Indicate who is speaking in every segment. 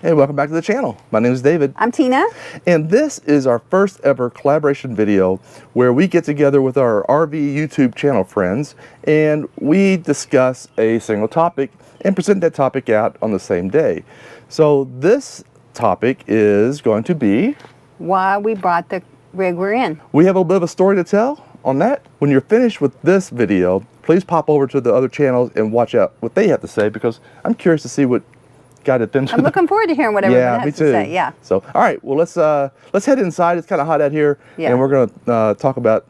Speaker 1: Hey, welcome back to the channel. My name is David.
Speaker 2: I'm Tina.
Speaker 1: And this is our first ever collaboration video where we get together with our RV YouTube channel friends and we discuss a single topic and present that topic out on the same day. So this topic is going to be
Speaker 2: Why we brought the rig we're in.
Speaker 1: We have a bit of a story to tell on that. When you're finished with this video, please pop over to the other channels and watch out what they have to say, because I'm curious to see what guided them to
Speaker 2: I'm looking forward to hearing what everyone has to say. Yeah.
Speaker 1: So, all right, well, let's head inside. It's kind of hot out here, and we're going to talk about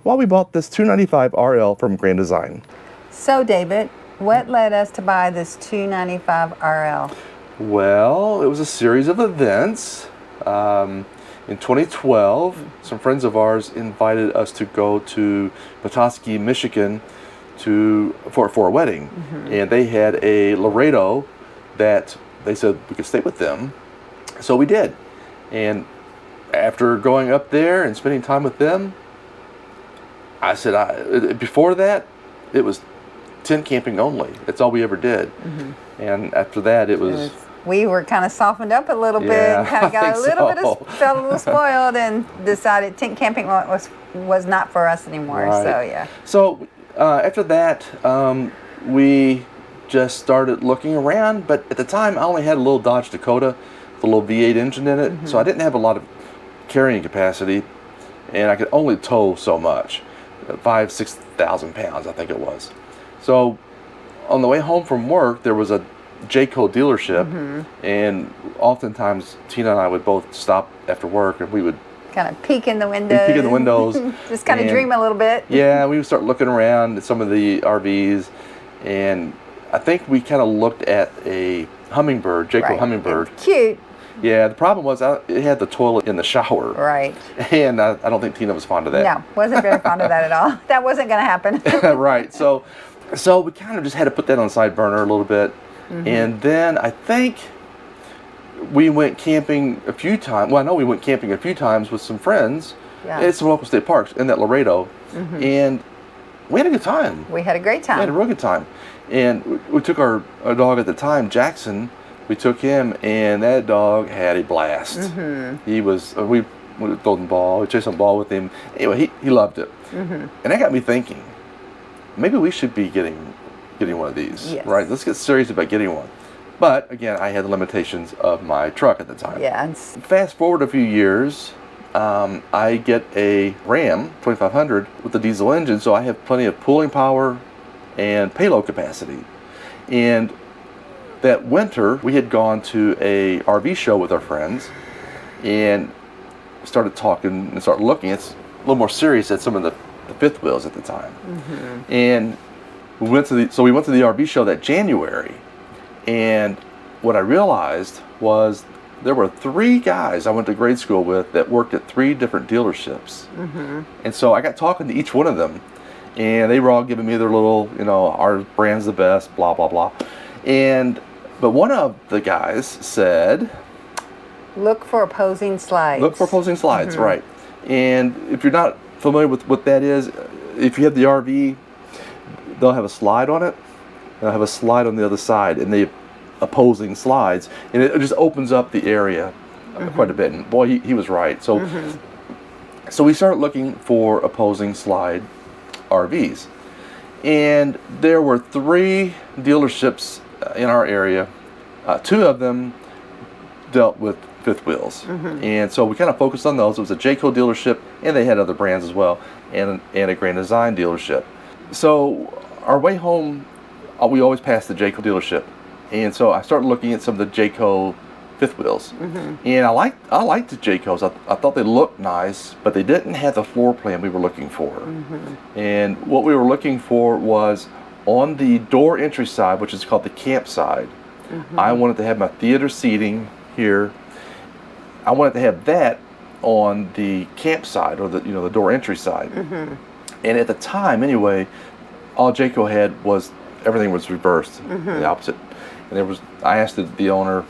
Speaker 1: why we bought this 295 RL from Grand Design.
Speaker 2: So, David, what led us to buy this 295 RL?
Speaker 1: Well, it was a series of events. In 2012, some friends of ours invited us to go to Petoskey, Michigan for a wedding. And they had a Laredo that they said we could stay with them. So we did. And after going up there and spending time with them, I said, before that, it was tent camping only. That's all we ever did. And after that, it was
Speaker 2: we were kind of softened up a little bit, and kind of got a little bit felt a little spoiled, and decided tent camping was not for us anymore.
Speaker 1: Right.
Speaker 2: So yeah.
Speaker 1: So after that, we just started looking around. But at the time, I only had a little Dodge Dakota with a little V8 engine in it, so I didn't have a lot of carrying capacity, and I could only tow so much, 5,000–6,000 pounds, I think it was. So on the way home from work, there was a Jayco dealership, and oftentimes Tina and I would both stop after work, and we would
Speaker 2: kind of peek in the windows. Just kind of dream a little bit.
Speaker 1: Yeah, we would start looking around at some of the RVs, and I think we kind of looked at a Hummingbird, Jayco Hummingbird.
Speaker 2: Cute.
Speaker 1: Yeah, the problem was it had the toilet in the shower.
Speaker 2: Right.
Speaker 1: And I don't think Tina was fond of that.
Speaker 2: No, wasn't very fond of that at all. That wasn't going to happen.
Speaker 1: Right. So we kind of just had to put that on the side burner a little bit. And then I think we went camping a few times. Well, I know we went camping a few times with some friends at some local state parks in that Laredo. And we had a good time.
Speaker 2: We had a great time.
Speaker 1: We had a real good time. And we took our dog at the time, Jackson. We took him, and that dog had a blast. He was, we threw the ball, we chased some ball with him. Anyway, he loved it. And that got me thinking, maybe we should be getting one of these, right? Let's get serious about getting one. But again, I had the limitations of my truck at the time.
Speaker 2: Yeah.
Speaker 1: Fast forward a few years, I get a Ram 2500 with the diesel engine, so I have plenty of pulling power and payload capacity. And that winter, we had gone to a RV show with our friends and started talking and started looking. It's a little more serious at some of the fifth wheels at the time. And we went to the RV show that January, and what I realized was there were 3 guys I went to grade school with that worked at 3 different dealerships. And so I got talking to each one of them, and they were all giving me their little, our brand's the best, blah, blah, blah. But one of the guys said,
Speaker 2: look for opposing slides.
Speaker 1: Look for opposing slides, right. And if you're not familiar with what that is, if you have the RV, they'll have a slide on it. They'll have a slide on the other side, and the opposing slides, and it just opens up the area quite a bit. And boy, he was right. So, so we started looking for opposing slide RVs, and there were 3 dealerships in our area. 2 of them dealt with fifth wheels, and so we kind of focused on those. It was a Jayco dealership, and they had other brands as well, and a Grand Design dealership. So our way home, we always passed the Jayco dealership, and so I started looking at some of the Jayco fifth wheels, and I liked the Jaycos. I thought they looked nice, but they didn't have the floor plan we were looking for. And what we were looking for was on the door entry side, which is called the camp side. I wanted to have my theater seating here. I wanted to have that on the camp side, or the door entry side. And at the time, anyway, all Jayco had was everything was reversed, the opposite. And I asked the owner,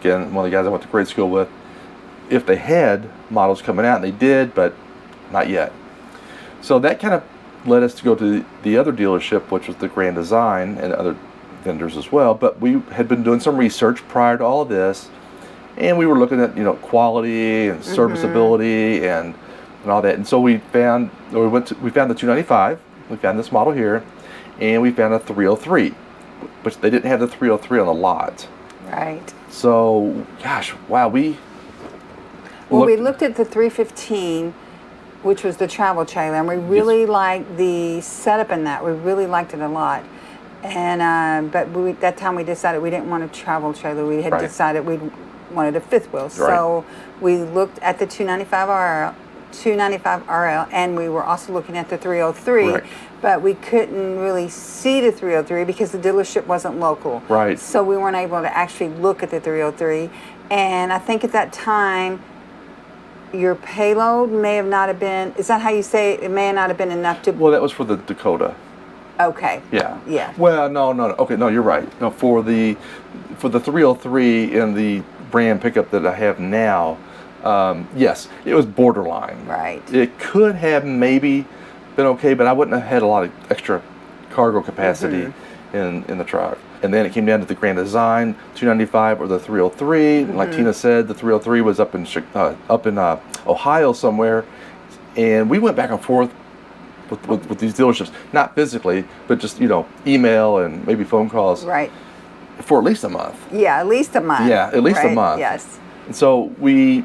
Speaker 1: again, one of the guys I went to grade school with, if they had models coming out, and they did, but not yet. So that kind of led us to go to the other dealership, which was the Grand Design, and other vendors as well. But we had been doing some research prior to all of this, and we were looking at quality and serviceability and all that. And so we found the 295. We found this model here, and we found a 303, but they didn't have the 303 on the lot.
Speaker 2: Right.
Speaker 1: So, gosh, wow, we
Speaker 2: looked at the 315, which was the travel trailer, and we really liked the setup in that. We really liked it a lot. And but that time we decided we didn't want a travel trailer. We had decided we wanted a fifth wheel. Right. So we looked at the 295 RL, and we were also looking at the 303. Right. But we couldn't really see the 303 because the dealership wasn't local.
Speaker 1: Right.
Speaker 2: So we weren't able to actually look at the 303. And I think at that time, your payload may have not have been, is that how you say it? It may not have been enough to...
Speaker 1: Well, that was for the Dakota.
Speaker 2: Okay.
Speaker 1: Yeah.
Speaker 2: Yeah.
Speaker 1: Well, no. Okay, no, you're right. No, for the 303 and the Ram pickup that I have now, yes, it was borderline.
Speaker 2: Right.
Speaker 1: It could have maybe been okay, but I wouldn't have had a lot of extra cargo capacity in the truck. And then it came down to the Grand Design 295 or the 303. Like Tina said, the 303 was up in Ohio somewhere, and we went back and forth with these dealerships, not physically, but just email and maybe phone calls.
Speaker 2: Right.
Speaker 1: For at least a month.
Speaker 2: Yeah, at least a month.
Speaker 1: Yeah, at least a month.
Speaker 2: Yes.
Speaker 1: And so we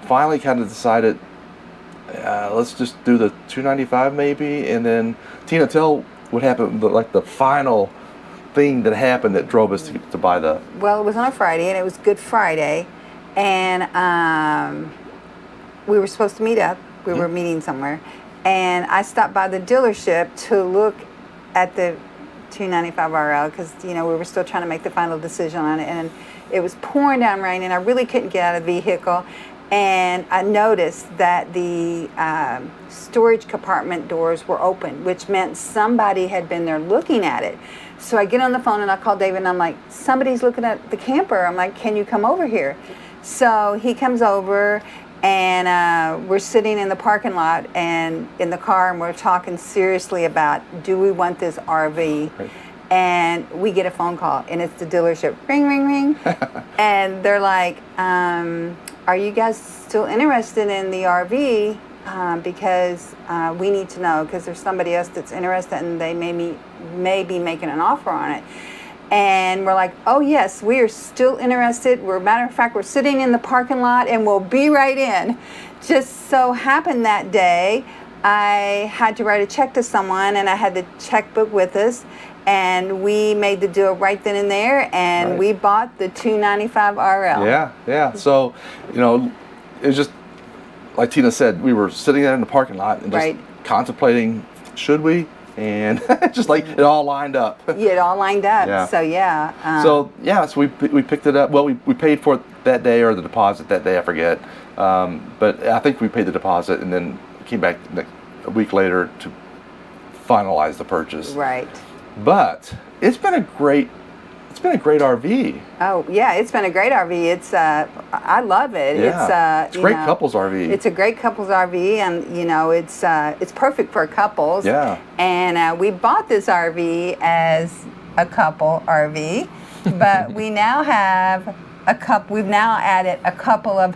Speaker 1: finally kind of decided, let's just do the 295 maybe, and then Tina, tell what happened, like the final thing that happened that drove us to buy the...
Speaker 2: Well, it was on a Friday, and it was Good Friday, and we were supposed to meet up. We were meeting somewhere, and I stopped by the dealership to look at the 295 RL because we were still trying to make the final decision on it, and it was pouring down rain, and I really couldn't get out of the vehicle. And I noticed that the storage compartment doors were open, which meant somebody had been there looking at it. So I get on the phone and I call David, and I'm like, somebody's looking at the camper. I'm like, can you come over here? So he comes over, and we're sitting in the parking lot and in the car, and we're talking seriously about, do we want this RV? Right. And we get a phone call, and it's the dealership. Ring, ring, ring. And they're like, are you guys still interested in the RV? Because we need to know, because there's somebody else that's interested, and they may be making an offer on it. And we're like, oh yes, we are still interested. Matter of fact, we're sitting in the parking lot, and we'll be right in. Just so happened that day, I had to write a check to someone, and I had the checkbook with us, and we made the deal right then and there, and we bought the 295 RL.
Speaker 1: Yeah. So, it was just, like Tina said, we were sitting there in the parking lot and just contemplating, should we? And just like it all lined up.
Speaker 2: Yeah, it all lined up.
Speaker 1: Yeah.
Speaker 2: So
Speaker 1: so we picked it up. Well, we paid for it that day, or the deposit that day, I forget. But I think we paid the deposit and then came back a week later to finalize the purchase.
Speaker 2: Right.
Speaker 1: But it's been a great RV.
Speaker 2: Oh yeah, it's been a great RV. It's I love it.
Speaker 1: Yeah. It's a great couples RV.
Speaker 2: It's a great couples RV, and it's perfect for couples.
Speaker 1: Yeah.
Speaker 2: And we bought this RV as a couple RV, but we now have we've now added a couple of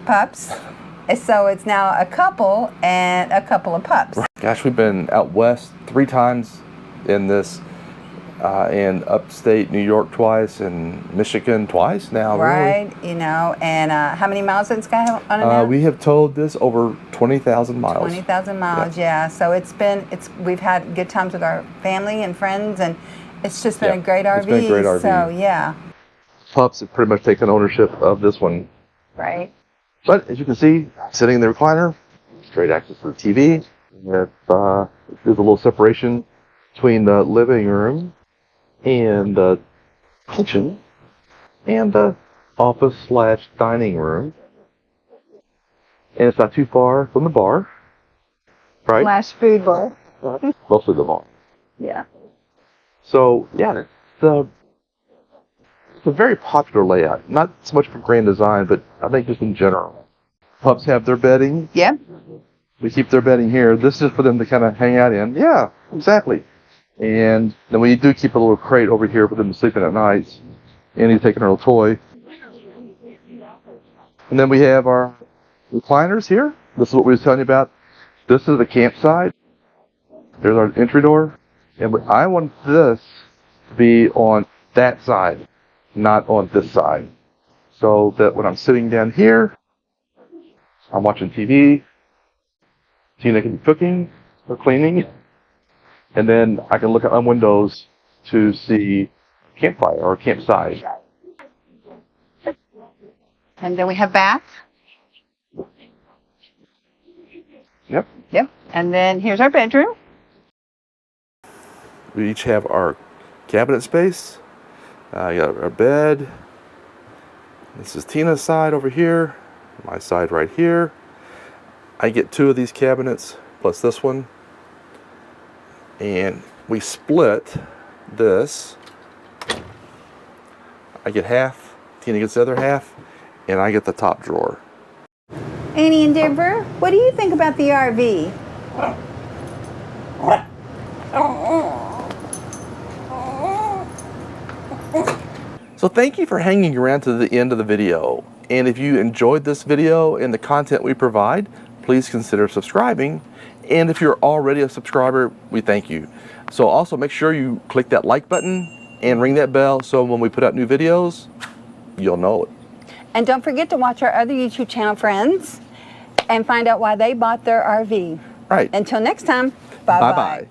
Speaker 2: pups. So it's now a couple and a couple of pups.
Speaker 1: Gosh, we've been out west 3 times in this, in upstate New York twice, and Michigan twice now.
Speaker 2: Right,
Speaker 1: really.
Speaker 2: And how many miles has this guy on it now?
Speaker 1: We have towed this over 20,000 miles.
Speaker 2: 20,000 miles, yeah. So we've had good times with our family and friends, and it's just been a great RV.
Speaker 1: It's been a great RV.
Speaker 2: So yeah.
Speaker 1: Pups have pretty much taken ownership of this one.
Speaker 2: Right.
Speaker 1: But as you can see, sitting in the recliner, straight access to the TV. There's a little separation between the living room and the kitchen and the office/dining room. And it's not too far from the bar, right?
Speaker 2: / food bar.
Speaker 1: Mostly the bar.
Speaker 2: Yeah.
Speaker 1: So, yeah, it's a very popular layout. Not so much for Grand Design, but I think just in general. Pups have their bedding.
Speaker 2: Yeah.
Speaker 1: We keep their bedding here. This is for them to kind of hang out in. Yeah, exactly. And then we do keep a little crate over here for them to sleep in at night. Annie's taking her little toy. And then we have our recliners here. This is what we was telling you about. This is the campsite. There's our entry door. And I want this to be on that side, not on this side. So that when I'm sitting down here, I'm watching TV, Tina can be cooking or cleaning, and then I can look out my windows to see campfire or campsite.
Speaker 2: And then we have bath.
Speaker 1: Yep.
Speaker 2: Yep. And then here's our bedroom.
Speaker 1: We each have our cabinet space. You got our bed. This is Tina's side over here. My side right here. I get 2 of these cabinets plus this one. And we split this. I get half. Tina gets the other half. And I get the top drawer.
Speaker 2: Annie and Deborah, what do you think about the RV?
Speaker 1: So thank you for hanging around to the end of the video. And if you enjoyed this video and the content we provide, please consider subscribing. And if you're already a subscriber, we thank you. So also make sure you click that like button and ring that bell so when we put out new videos, you'll know it.
Speaker 2: And don't forget to watch our other YouTube channel, friends, and find out why they bought their RV.
Speaker 1: Right.
Speaker 2: Until next time, bye-bye.
Speaker 1: Bye-bye.